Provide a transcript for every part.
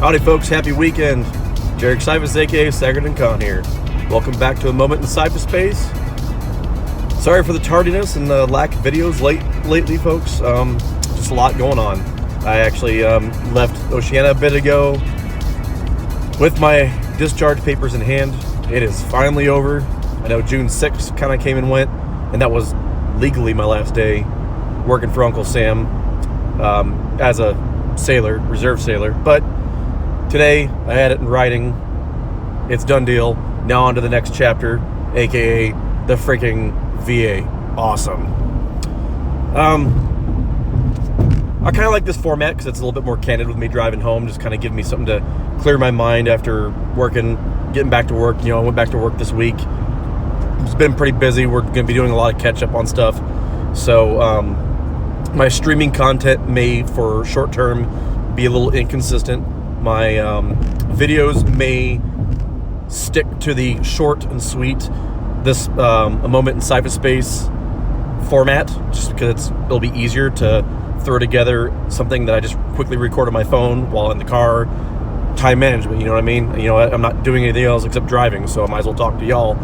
Howdy folks, happy weekend. Jarek Cyphus, aka Sagard & Con here. Welcome back to a moment in cyberspace. Sorry for the tardiness and the lack of videos lately folks. Just a lot going on. I actually left Oceana a bit ago with my discharge papers in hand. It is finally over. I know June 6th kind of came and went, and that was legally my last day working for Uncle Sam as a sailor, reserve sailor. But today I had it in writing. It's done deal. Now on to the next chapter, aka the freaking VA. Awesome. I kind of like this format because it's a little bit more candid with me driving home, just kind of giving me something to clear my mind after working, getting back to work. You know, I went back to work this week. It's been pretty busy. We're going to be doing a lot of catch up on stuff. So my streaming content may, for short term, be a little inconsistent. My videos may stick to the short and sweet, this a moment in cyberspace format, just because it'll be easier to throw together something that I just quickly record on my phone while in the car. Time management, you know what I mean? You know, I'm not doing anything else except driving, so I might as well talk to y'all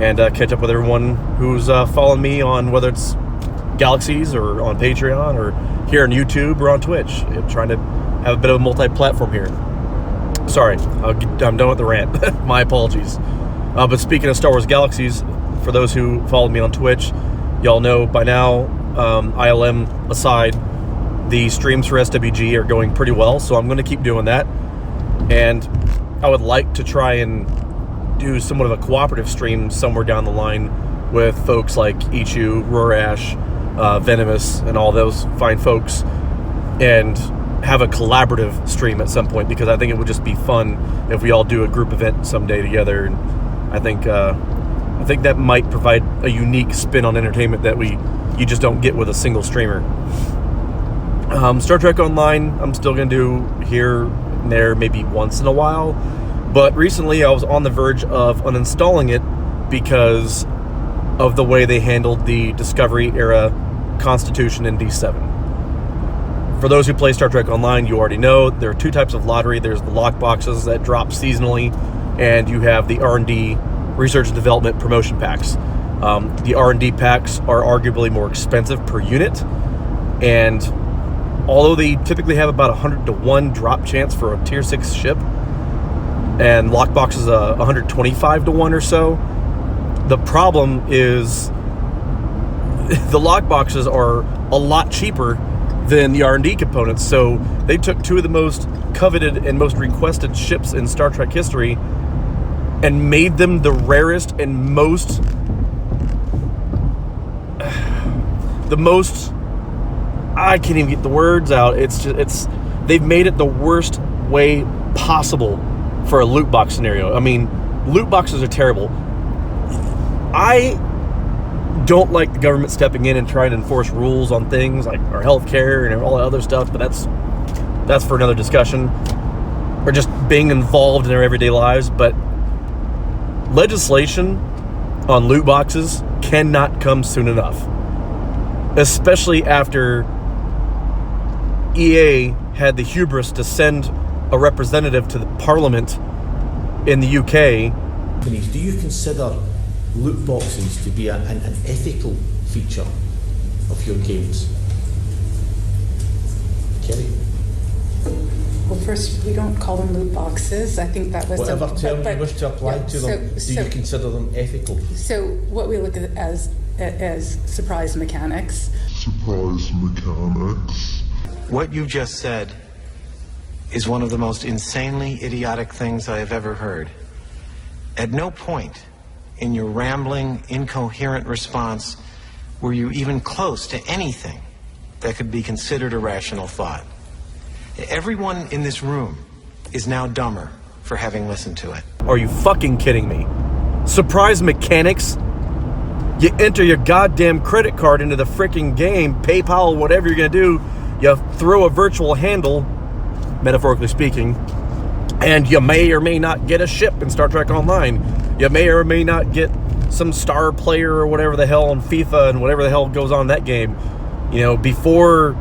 and catch up with everyone who's following me on, whether it's Galaxies or on Patreon or here on YouTube or on Twitch. I'm trying to have a bit of a multi-platform here. Sorry, I'm done with the rant. My apologies. But speaking of Star Wars Galaxies, for those who followed me on Twitch, y'all know by now, ILM aside, the streams for SWG are going pretty well, so I'm going to keep doing that. And I would like to try and do somewhat of a cooperative stream somewhere down the line with folks like Ichu, Rorash, Venomous, and all those fine folks, and have a collaborative stream at some point, because I think it would just be fun if we all do a group event someday together. And I think that might provide a unique spin on entertainment that you just don't get with a single streamer. Star Trek Online, I'm still going to do here and there, maybe once in a while. But recently I was on the verge of uninstalling it because of the way they handled the Discovery era Constitution in D7. For those who play Star Trek Online, you already know there are two types of lottery. There's the lockboxes that drop seasonally, and you have the R&D, Research and Development Promotion Packs. The R&D packs are arguably more expensive per unit, and although they typically have about 100 to 1 drop chance for a tier 6 ship, and lockboxes 125 to 1 or so, the problem is the lockboxes are a lot cheaper than the R&D components. So they took two of the most coveted and most requested ships in Star Trek history and made them the rarest and I can't even get the words out. They've made it the worst way possible for a loot box scenario. I mean, loot boxes are terrible. I don't like the government stepping in and trying to enforce rules on things like our healthcare and all that other stuff, but that's for another discussion. Or just being involved in our everyday lives. But legislation on loot boxes cannot come soon enough, especially after EA had the hubris to send a representative to the Parliament in the UK. Do you consider loot boxes to be an ethical feature of your games? Kerry? Well, first, we don't call them loot boxes. I think that was whatever term you wish to apply to them. Do you consider them ethical? So what we look at as surprise mechanics. Surprise mechanics. What you just said is one of the most insanely idiotic things I have ever heard. At no point in your rambling, incoherent response were you even close to anything that could be considered a rational thought. Everyone in this room is now dumber for having listened to it. Are you fucking kidding me? Surprise mechanics? You enter your goddamn credit card into the freaking game, PayPal, whatever you're gonna do, you throw a virtual handle, metaphorically speaking, and you may or may not get a ship in Star Trek Online. You may or may not get some star player or whatever the hell on FIFA and whatever the hell goes on in that game. You know, before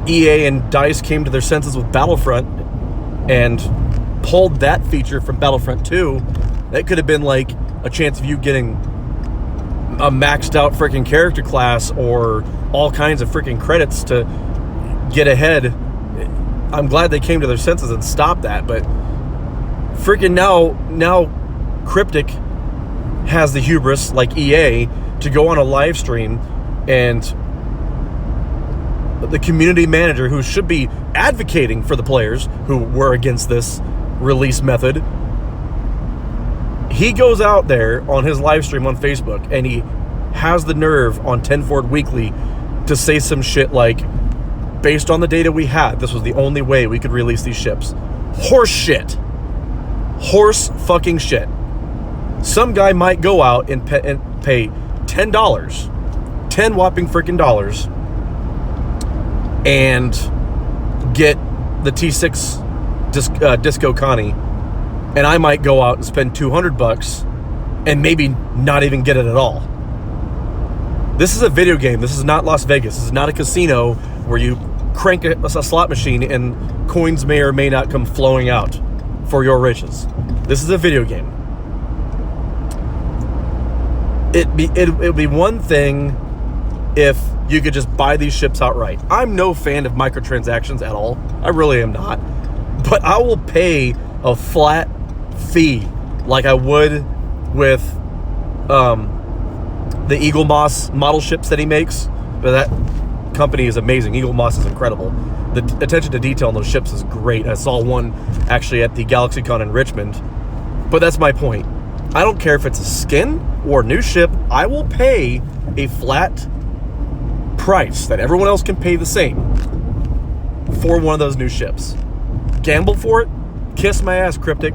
EA and DICE came to their senses with Battlefront, and pulled that feature from Battlefront 2, that could have been like a chance of you getting a maxed out freaking character class or all kinds of freaking credits to get ahead. I'm glad they came to their senses and stopped that, but freaking now Cryptic has the hubris, like EA, to go on a live stream, and the community manager, who should be advocating for the players who were against this release method, he goes out there on his live stream on Facebook and he has the nerve on 10 Forward Weekly to say some shit like, based on the data we had, this was the only way we could release these ships. Horse shit. Horse fucking shit. Some guy might go out and pay $10, 10 whopping freaking dollars, and get the T6 Disco Connie, and I might go out and spend $200 and maybe not even get it at all. This is a video game. This is not Las Vegas. This is not a casino where you crank a slot machine and coins may or may not come flowing out for your riches. This is a video game. It'd be one thing if you could just buy these ships outright. I'm no fan of microtransactions at all. I really am not. But I will pay a flat fee like I would with the Eagle Moss model ships that he makes. But that company is amazing. Eagle Moss is incredible. The attention to detail on those ships is great. I saw one actually at the GalaxyCon in Richmond. But that's my point. I don't care if it's a skin or a new ship. I will pay a flat price that everyone else can pay the same for one of those new ships. Gamble for it. Kiss my ass, Cryptic.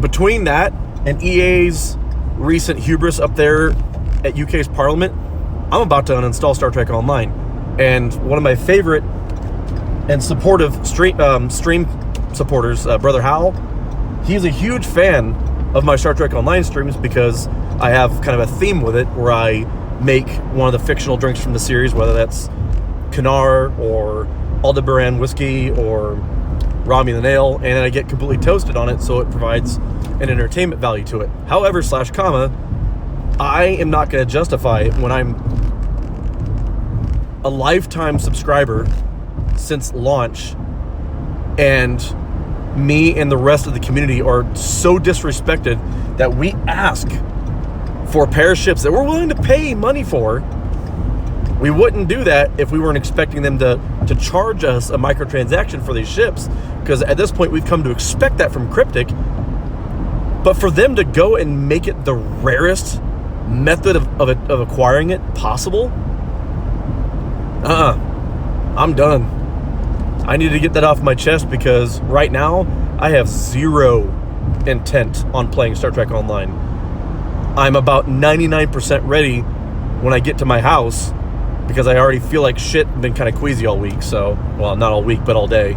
Between that and EA's recent hubris up there at UK's Parliament, I'm about to uninstall Star Trek Online. And one of my favorite and supportive stream supporters, Brother Hal, he's a huge fan of my Star Trek Online streams because I have kind of a theme with it where I make one of the fictional drinks from the series, whether that's Kanar or Aldebaran whiskey or Romulan ale, and I get completely toasted on it, so it provides an entertainment value to it. However, I am not going to justify it when I'm a lifetime subscriber since launch, and me and the rest of the community are so disrespected that we ask for a pair of ships that we're willing to pay money for. We wouldn't do that if we weren't expecting them to charge us a microtransaction for these ships, because at this point we've come to expect that from Cryptic. But for them to go and make it the rarest method of acquiring it possible, I'm done. I need to get that off my chest, because right now I have zero intent on playing Star Trek Online. I'm about 99% ready when I get to my house, because I already feel like shit and been kind of queasy all week. So, well, not all week, but all day.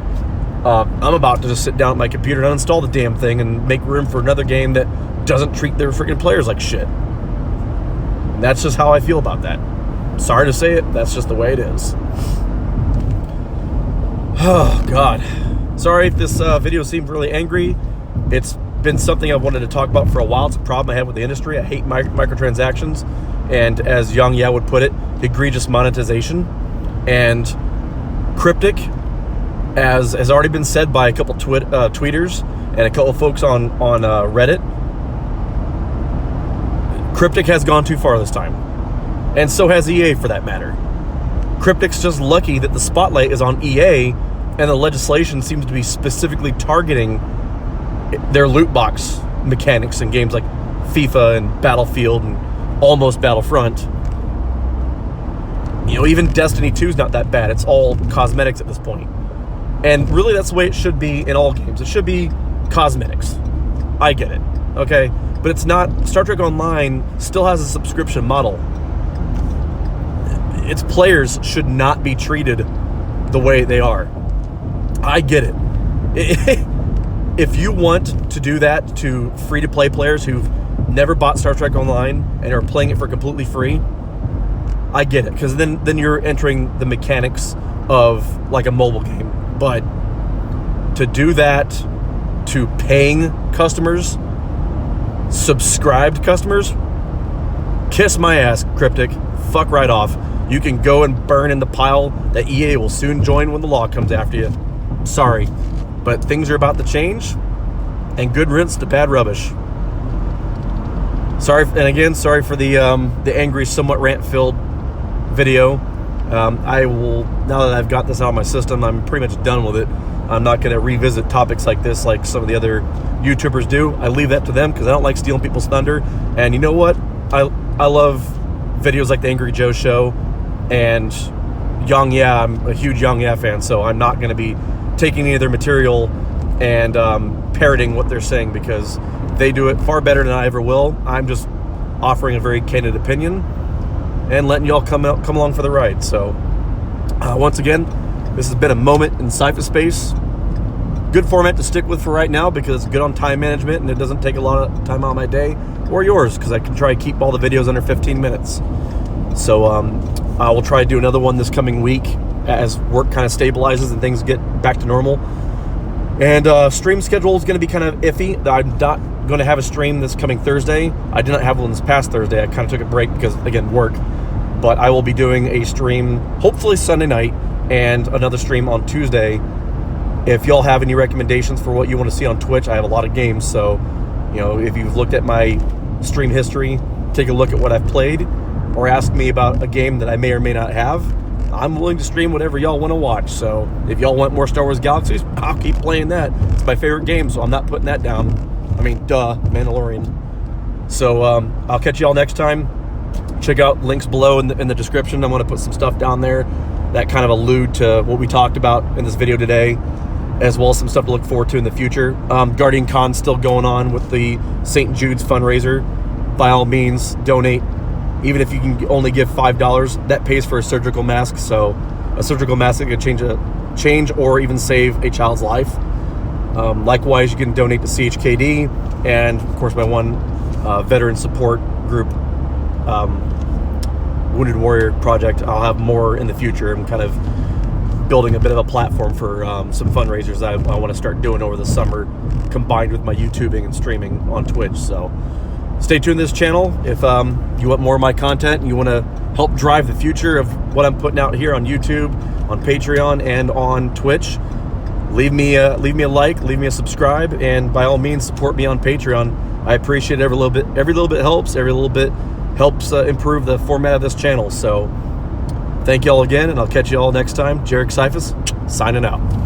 I'm about to just sit down at my computer and uninstall the damn thing and make room for another game that doesn't treat their freaking players like shit. And that's just how I feel about that. Sorry to say it, that's just the way it is. Oh, God. Sorry if this video seemed really angry. It's been something I've wanted to talk about for a while. It's a problem I have with the industry. I hate microtransactions. And as Young Ya would put it, egregious monetization. And Cryptic, as has already been said by a couple tweeters and a couple folks on Reddit, Cryptic has gone too far this time. And so has EA, for that matter. Cryptic's just lucky that the spotlight is on EA, and the legislation seems to be specifically targeting their loot box mechanics in games like FIFA and Battlefield and almost Battlefront. You know, even Destiny 2 is not that bad. It's all cosmetics at this point. And really, that's the way it should be in all games. It should be cosmetics. I get it, okay? But it's not. Star Trek Online still has a subscription model. Its players should not be treated the way they are. I get it. If you want to do that to free-to-play players who've never bought Star Trek Online and are playing it for completely free, I get it, because then you're entering the mechanics of like a mobile game. But to do that to paying customers, subscribed customers, kiss my ass, Cryptic. Fuck right off. You can go and burn in the pile that EA will soon join when the law comes after you. Sorry, but things are about to change, and good riddance to bad rubbish. Sorry, and again, sorry for the angry, somewhat rant-filled video. I will, now that I've got this out of my system, I'm pretty much done with it. I'm not going to revisit topics like this like some of the other YouTubers do. I leave that to them because I don't like stealing people's thunder. And you know what? I love videos like the Angry Joe Show and Yang Yeah. I'm a huge Yang Yeah fan, so I'm not going to be taking any of their material and parroting what they're saying because they do it far better than I ever will. I'm just offering a very candid opinion and letting y'all come along for the ride. So once again, this has been a moment in Cyphus space. Good format to stick with for right now because it's good on time management and it doesn't take a lot of time out of my day or yours because I can try to keep all the videos under 15 minutes. So I will try to do another one this coming week as work kind of stabilizes and things get back to normal. And stream schedule is going to be kind of iffy. I'm not going to have a stream this coming Thursday. I did not have one this past Thursday. I kind of took a break because, again, work. But I will be doing a stream hopefully Sunday night and another stream on Tuesday. If y'all have any recommendations for what you want to see on Twitch, I have a lot of games. So, you know, if you've looked at my stream history, take a look at what I've played, or ask me about a game that I may or may not have, I'm willing to stream whatever y'all want to watch. So if y'all want more Star Wars Galaxies, I'll keep playing that. It's my favorite game, so I'm not putting that down. I mean, duh, Mandalorian. So I'll catch y'all next time. Check out links below in the description. I'm going to put some stuff down there that kind of allude to what we talked about in this video today, as well as some stuff to look forward to in the future. Guardian Con's still going on with the St. Jude's fundraiser. By all means, donate. Even if you can only give $5, that pays for a surgical mask. So a surgical mask that could change or even save a child's life. Likewise, you can donate to CHKD and, of course, my one veteran support group, Wounded Warrior Project. I'll have more in the future. I'm kind of building a bit of a platform for some fundraisers that I want to start doing over the summer, combined with my YouTubing and streaming on Twitch. So stay tuned to this channel. If you want more of my content and you want to help drive the future of what I'm putting out here on YouTube, on Patreon, and on Twitch, leave me a like, leave me a subscribe, and by all means support me on Patreon. I appreciate every little bit. Every little bit helps. Every little bit helps improve the format of this channel. So thank you all again, and I'll catch you all next time. Jarek Cyphus, signing out.